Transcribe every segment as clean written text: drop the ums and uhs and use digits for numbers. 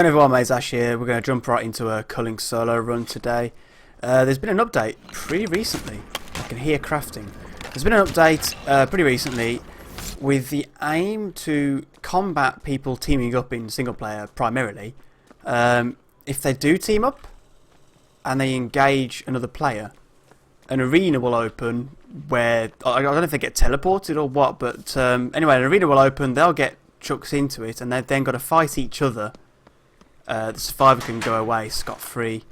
Hey everyone, mate, Ash here. We're going to jump right into a Culling solo run today. There's been an update pretty recently. I can hear crafting. There's been an update pretty recently with the aim to combat people teaming up in single player primarily. If they do team up and they engage another player, an arena will open where, I don't know if they get teleported or what, but anyway, an arena will open, they'll get chucked into it and they've then got to fight each other. The survivor can go away scot-free.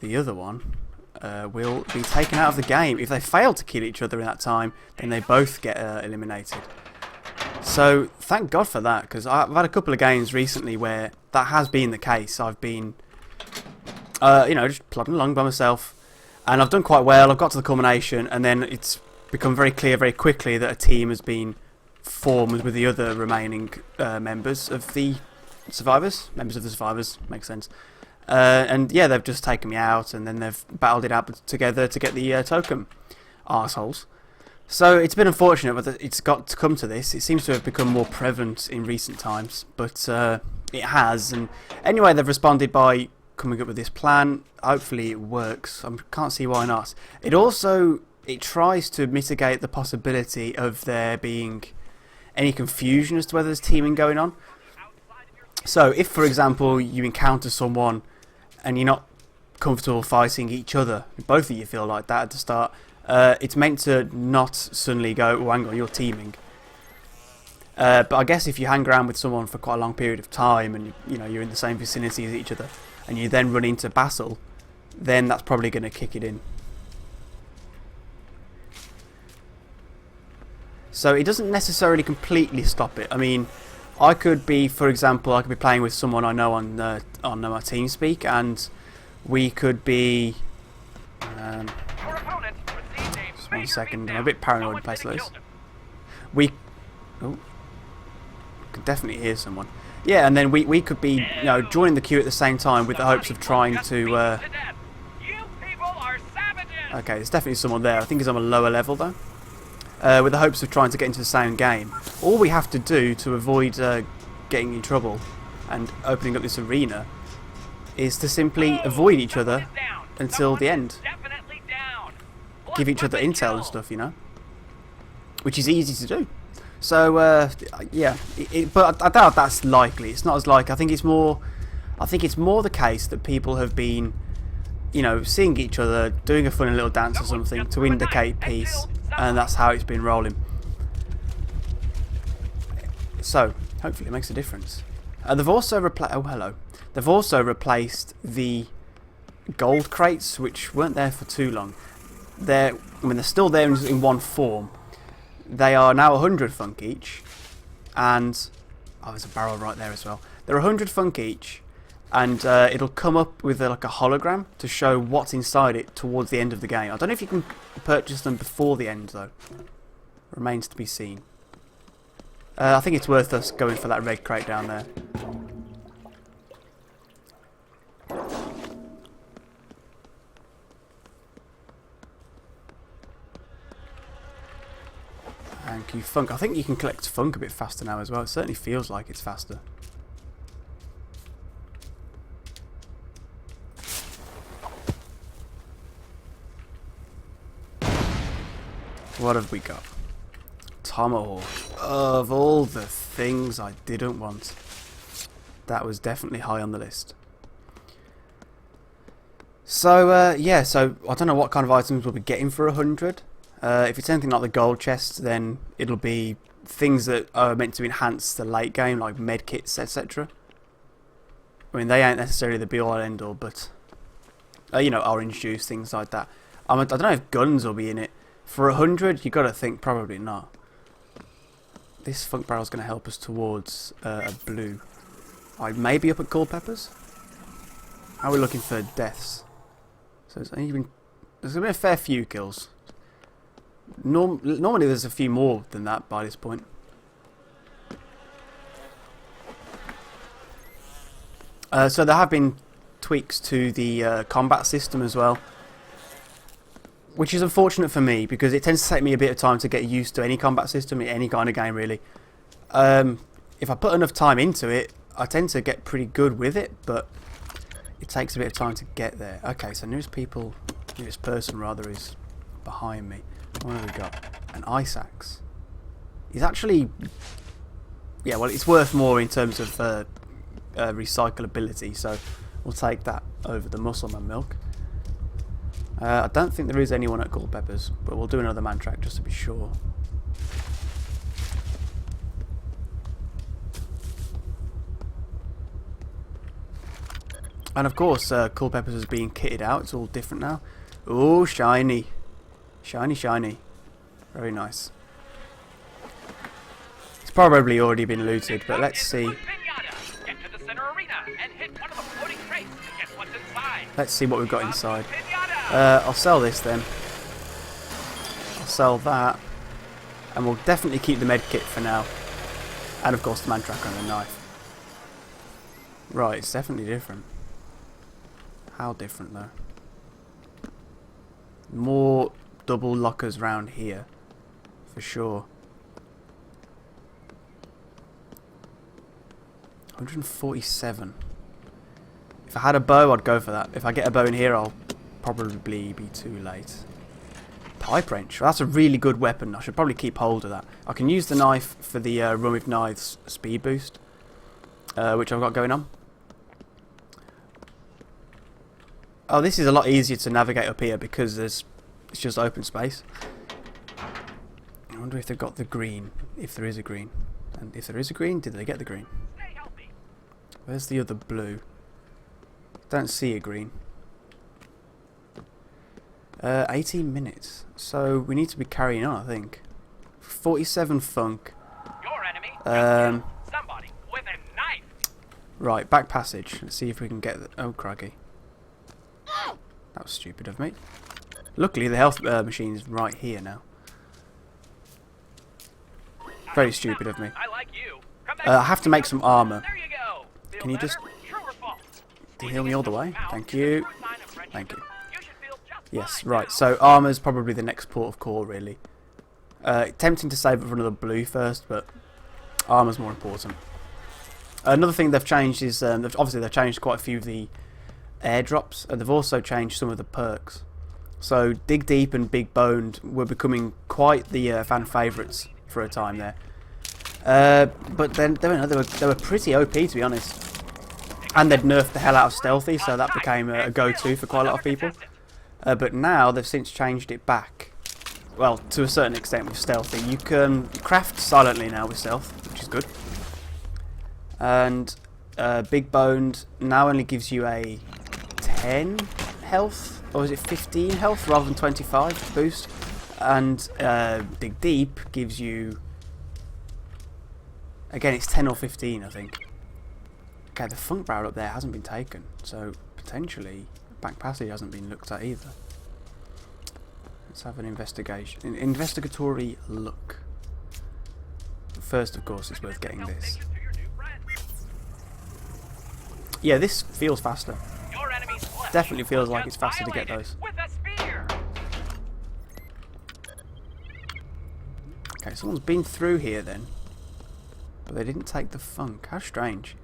The other one will be taken out of the game. If they fail to kill each other in that time, then they both get eliminated. So thank God for that, because I've had a couple of games recently where that has been the case. I've been, just plodding along by myself, and I've done quite well. I've got to the culmination, and then it's become very clear very quickly that a team has been formed with the other remaining members of the survivors, makes sense. And yeah, they've just taken me out and then they've battled it out together to get the token. Arseholes. So it's been unfortunate, but it's got to come to this. It seems to have become more prevalent in recent times, but it has. And anyway, they've responded by coming up with this plan. Hopefully it works. I can't see why not. It tries to mitigate the possibility of there being any confusion as to whether there's teaming going on. So if, for example, you encounter someone and you're not comfortable fighting each other, both of you feel like that at the start, it's meant to not suddenly go, oh, hang on, you're teaming. But I guess if you hang around with someone for quite a long period of time and you're in the same vicinity as each other and you then run into battle, then that's probably going to kick it in. So it doesn't necessarily completely stop it. I mean, I could be, for example, playing with someone I know on my TeamSpeak, and we could be. Just 1 second, I'm a bit paranoid in place like this. Could definitely hear someone. Yeah, and then we could be, joining the queue at the same time with the hopes of trying to. Okay, there's definitely someone there. I think he's on a lower level though. With the hopes of trying to get into the same game. All we have to do to avoid getting in trouble and opening up this arena is to simply avoid each other until the end. Give each other intel and stuff, which is easy to do. So yeah, but I doubt that's likely. It's not as likely. I think it's more the case that people have been, seeing each other, doing a funny little dance or something to indicate peace. And that's how it's been rolling. So hopefully it makes a difference. They've also replaced the gold crates, which weren't there for too long. They're still there in one form. They are now 100 funk each, and there's a barrel right there as well. They're 100 funk each, and it'll come up with like a hologram to show what's inside it towards the end of the game. I don't know if you can purchase them before the end though. Remains to be seen. I think it's worth us going for that red crate down there. Thank you, funk. I think you can collect funk a bit faster now as well. It certainly feels like it's faster. What have we got? Tomahawk. Of all the things I didn't want, that was definitely high on the list. So yeah, so I don't know what kind of items we'll be getting for 100. If it's anything like the gold chest, then it'll be things that are meant to enhance the late game, like med kits, etc. I mean, they ain't necessarily the be-all and end-all, but orange juice, things like that. I don't know if guns will be in it. For 100, you got to think probably not. This funk barrel is going to help us towards a blue. I may be up at Culpeppers. How are we looking for deaths? So there's going to be a fair few kills. Normally there's a few more than that by this point. So there have been tweaks to the combat system as well, which is unfortunate for me because it tends to take me a bit of time to get used to any combat system in any kind of game really. If I put enough time into it, I tend to get pretty good with it, but it takes a bit of time to get there. Okay, so nearest person rather, is behind me. What have we got? An ice axe. It's actually, yeah, well, it's worth more in terms of recyclability, so we'll take that over the Muscleman milk. I don't think there is anyone at Culpeppers, but we'll do another man track just to be sure. And of course, Culpeppers is being kitted out. It's all different now. Oh, shiny. Shiny, shiny. Very nice. It's probably already been looted, but let's see. Let's see what we've got inside. I'll sell this then. I'll sell that. And we'll definitely keep the med kit for now. And of course the man tracker and the knife. Right, it's definitely different. How different though? More double lockers round here. For sure. 147. If I had a bow, I'd go for that. If I get a bow in here, I'll probably be too late. Pipe wrench. Well, that's a really good weapon. I should probably keep hold of that. I can use the knife for the Run with Knives speed boost, which I've got going on. Oh, this is a lot easier to navigate up here because it's just open space. I wonder if they've got the green. If there is a green. And if there is a green, did they get the green? Where's the other blue? Don't see a green. 18 minutes. So we need to be carrying on, I think. 47 funk. Your enemy somebody with a knife. Right, back passage. Let's see if we can get the... Oh, craggy. That was stupid of me. Luckily, the health machine is right here now. Very stupid of me. I like you. I have to make some armour. There you go. Can you just heal me all the way? Thank you. Thank you. Yes, right. So armour's probably the next port of call, really. Tempting to save it for another blue first, but armour's more important. Another thing they've changed is, obviously they've changed quite a few of the airdrops, and they've also changed some of the perks. So Dig Deep and Big Boned were becoming quite the fan favourites for a time there. But then they were pretty OP, to be honest. And they'd nerfed the hell out of Stealthy, so that became a go-to for quite a lot of people. But now they've since changed it back. Well, to a certain extent with Stealthy. You can craft silently now with Stealth, which is good. And Big Boned now only gives you a 10 health, or is it 15 health rather than 25 boost? And Dig Deep gives you, again, it's 10 or 15, I think. Okay, the funk barrel up there hasn't been taken, so potentially back passage hasn't been looked at either. Let's have an investigatory look. First, of course, it's worth getting this. Yeah, this feels faster. Definitely feels like it's faster to get those. Okay, someone's been through here then. But they didn't take the funk. How strange.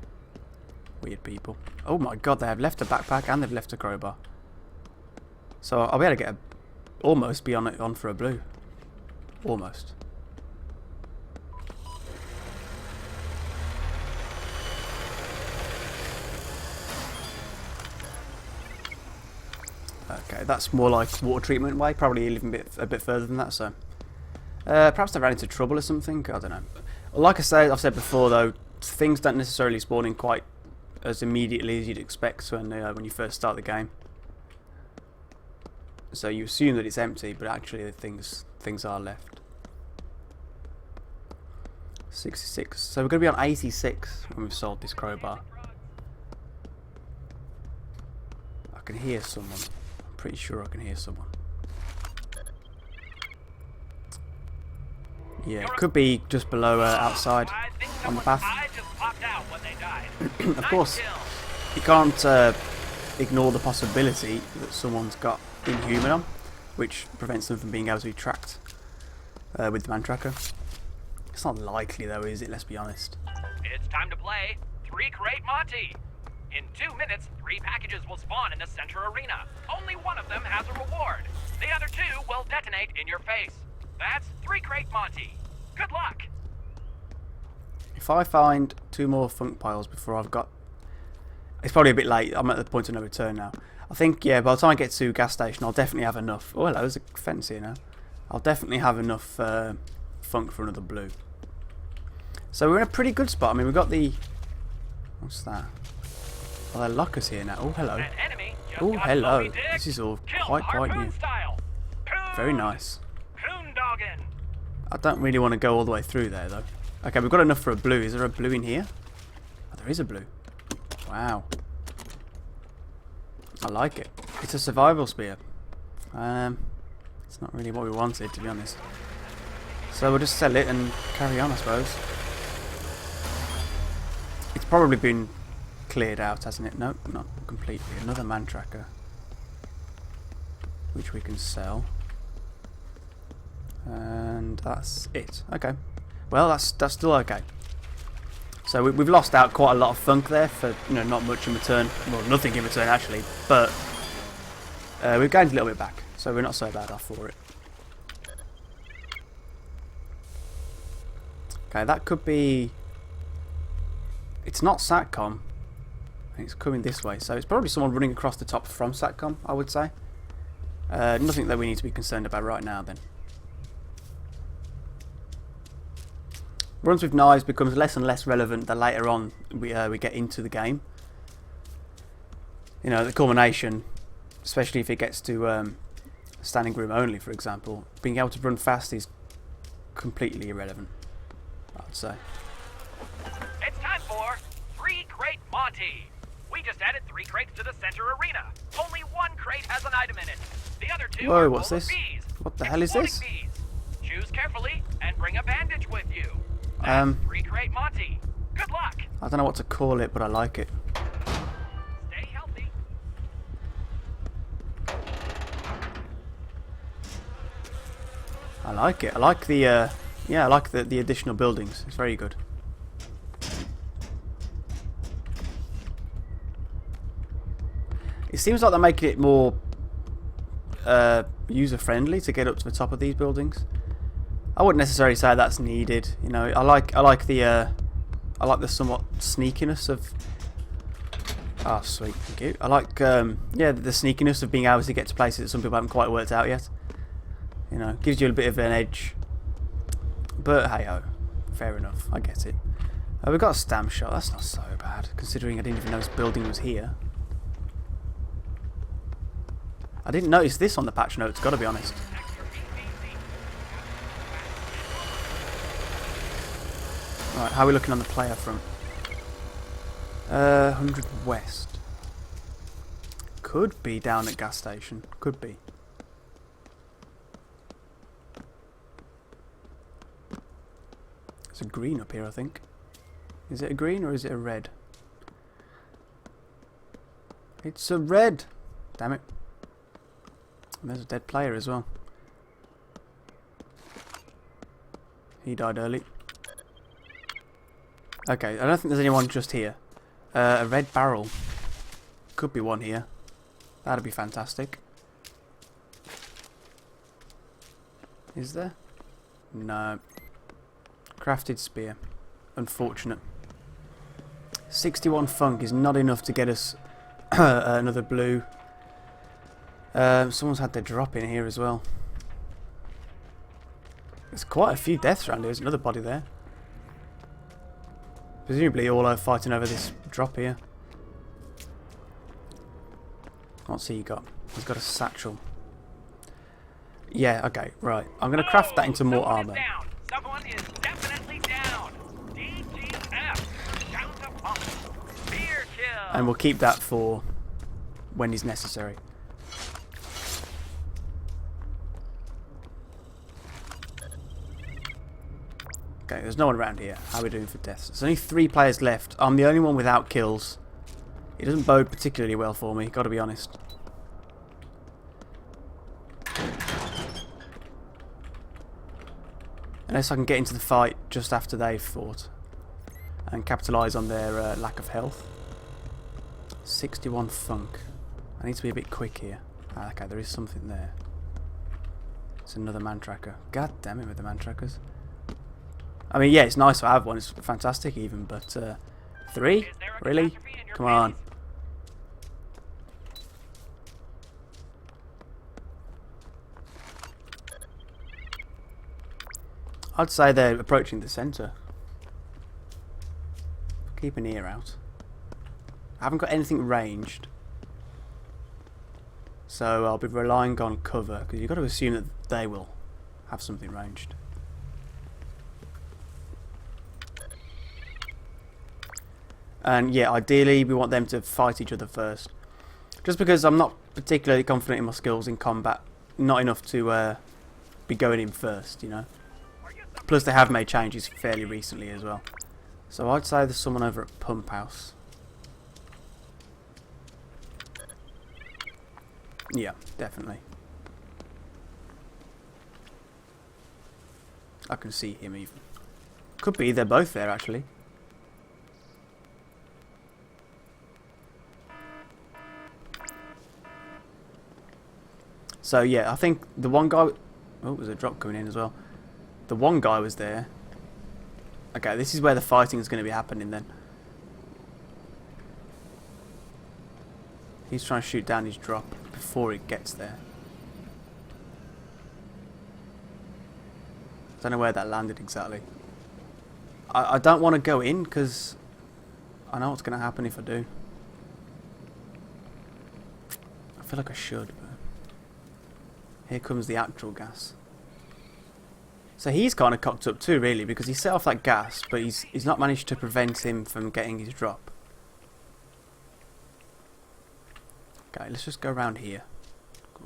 Weird people. Oh my god, they have left a backpack and they've left a crowbar. So I'll be able to get almost be on for a blue. Almost. Okay, that's more like water treatment way, probably a bit further than that, so perhaps they ran into trouble or something, I don't know. Like I've said before though, things don't necessarily spawn in quite as immediately as you'd expect when you first start the game. So you assume that it's empty, but actually things are left. 66, so we're going to be on 86 when we've sold this crowbar. I can hear someone. Pretty sure I can hear someone. Yeah, it could be just below outside on the path. Of course, you can't ignore the possibility that someone's got Inhuman on, which prevents them from being able to be tracked with the man tracker. It's not likely though, is it? Let's be honest. It's time to play. 3 crate Monty. In 2 minutes, 3 packages will spawn in the center arena. Only one of them has a reward. The other 2 will detonate in your face. That's 3 crate Monty. Good luck. If I find 2 more funk piles before I've got... It's probably a bit late. I'm at the point of no return now. I think, yeah, by the time I get to gas station, I'll definitely have enough. Oh, hello, there's a fence here now. I'll definitely have enough funk for another blue. So we're in a pretty good spot. I mean, we've got the... What's that? Oh, there are lockers here now. Oh, hello. Oh, hello. This is all quite new. Very nice. I don't really want to go all the way through there, though. Okay, we've got enough for a blue. Is there a blue in here? Oh, there is a blue. Wow. I like it. It's a survival spear. It's not really what we wanted, to be honest. So we'll just sell it and carry on, I suppose. It's probably been cleared out, hasn't it? Nope, not completely. Another man tracker, which we can sell. And that's it. Okay. Well, that's still okay. So we've lost out quite a lot of funk there for, you know, not much in return. Well, nothing in return actually, but we've gained a little bit back, so we're not so bad off for it. Okay, that could be... It's not SATCOM. It's coming this way, so it's probably someone running across the top from SATCOM, I would say. Nothing that we need to be concerned about right now, then. Runs with knives becomes less and less relevant the later on we get into the game. You know, the culmination, especially if it gets to standing room only, for example, being able to run fast is completely irrelevant, I'd say. It's time for 3 crate Monty. We just added 3 crates to the center arena. Only 1 crate has an item in it. The other 2 Whoa, are what's full of this? bees. What the hell is this? Bees. Choose carefully and bring a bandage with you. That's 3 crate Monty. Good luck. I don't know what to call it, but I like it. Stay healthy. I like it. I like the yeah, I like the additional buildings. It's very good. It seems like they're making it more user friendly to get up to the top of these buildings. I wouldn't necessarily say that's needed. You know, I like the somewhat sneakiness of. Oh, sweet, thank you. I like yeah, the sneakiness of being able to get to places that some people haven't quite worked out yet. You know, gives you a bit of an edge. But hey ho, fair enough. I get it. We've got a stam shot. That's not so bad, considering I didn't even know this building was here. I didn't notice this on the patch notes. Got to be honest. Right, how are we looking on the player front? 100 west. Could be down at gas station. Could be. There's a green up here, I think. Is it a green or is it a red? It's a red! Damn it. And there's a dead player as well. He died early. Okay, I don't think there's anyone just here. A red barrel. Could be one here. That'd be fantastic. Is there? No. Crafted spear. Unfortunate. 61 funk is not enough to get us another blue. Someone's had their drop in here as well. There's quite a few deaths around here. There's another body there. Presumably all are fighting over this drop here. What's he got? He's got a satchel. Yeah, okay, right. I'm going to craft that into more armor. Someone is definitely down. DGF. Down to pump. Spear kill. And we'll keep that for when is necessary. Okay, there's no one around here. How are we doing for deaths? There's only 3 players left. I'm the only one without kills. It doesn't bode particularly well for me, gotta be honest. Unless I can get into the fight just after they've fought. and capitalise on their lack of health. 61 funk. I need to be a bit quick here. Ah, okay, there is something there. It's another man tracker. God damn it with the man trackers. I mean, yeah, it's nice to have one. It's fantastic even, but 3? Really? Come on. I'd say they're approaching the centre. Keep an ear out. I haven't got anything ranged, so I'll be relying on cover, because you've got to assume that they will have something ranged. And yeah, ideally we want them to fight each other first. Just because I'm not particularly confident in my skills in combat. Not enough to be going in first, you know. Plus they have made changes fairly recently as well. So I'd say there's someone over at Pump House. Yeah, definitely. I can see him even. Could be they're both there actually. So yeah, I think the one guy... Oh, there's a drop coming in as well. The one guy was there. Okay, this is where the fighting is going to be happening then. He's trying to shoot down his drop before it gets there. Don't know where that landed exactly. I don't want to go in because I know what's going to happen if I do. I feel like I should, but here comes the actual gas. So he's kind of cocked up too, really, because he set off that gas, but he's not managed to prevent him from getting his drop. Okay, let's just go around here.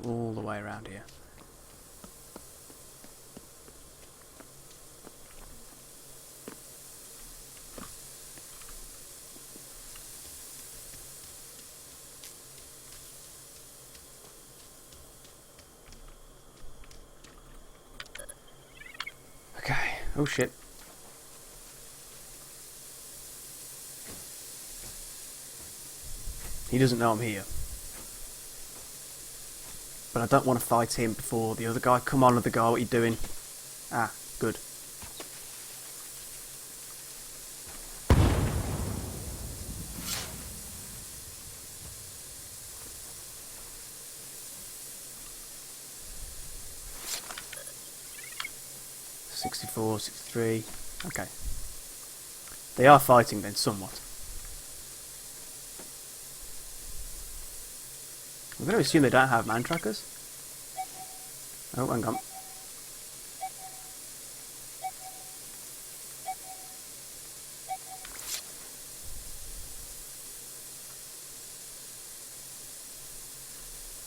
Go all the way around here. Okay. Oh shit. He doesn't know I'm here. But I don't want to fight him before the other guy. Come on, other guy, what are you doing? Ah, good. $64, $63. Okay. They are fighting then, somewhat. I'm going to assume they don't have man trackers. Oh, hang on.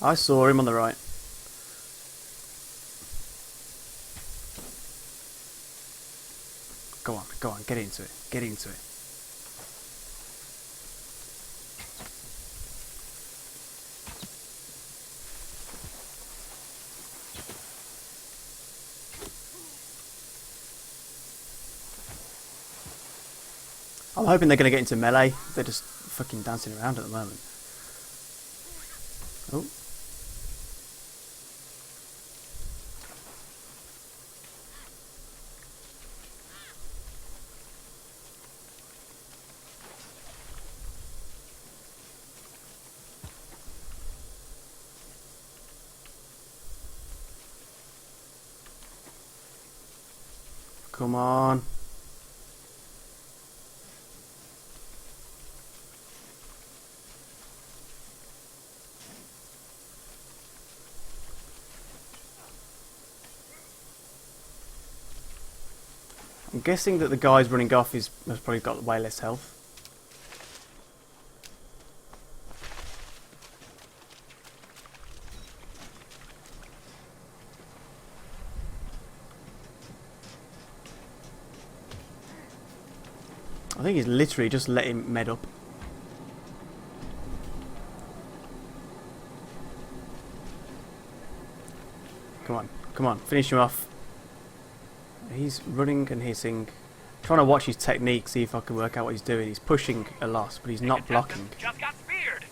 I saw him on the right. Go on, get into it. Get into it. I'm hoping they're going to get into melee. They're just fucking dancing around at the moment. Oh. Come on. I'm guessing that the guy's running off has probably got way less health. I think he's literally just let him med up. Come on, finish him off. He's running and hitting. Trying to watch his technique, see if I can work out what he's doing. He's pushing a lot, but he's not blocking. Just got speared.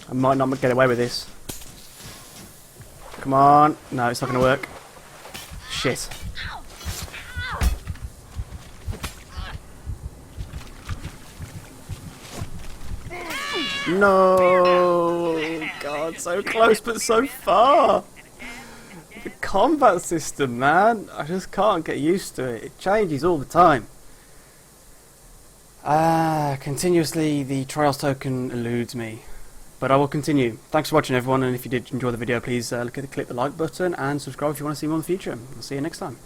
I might not get away with this. Come on. No, it's not going to work. Shit. No! God, so close but so far! The combat system, man. I just can't get used to it. It changes all the time. Continuously the trials token eludes me. But I will continue. Thanks for watching, everyone, and if you did enjoy the video, please click the like button and subscribe if you want to see more in the future. I'll see you next time.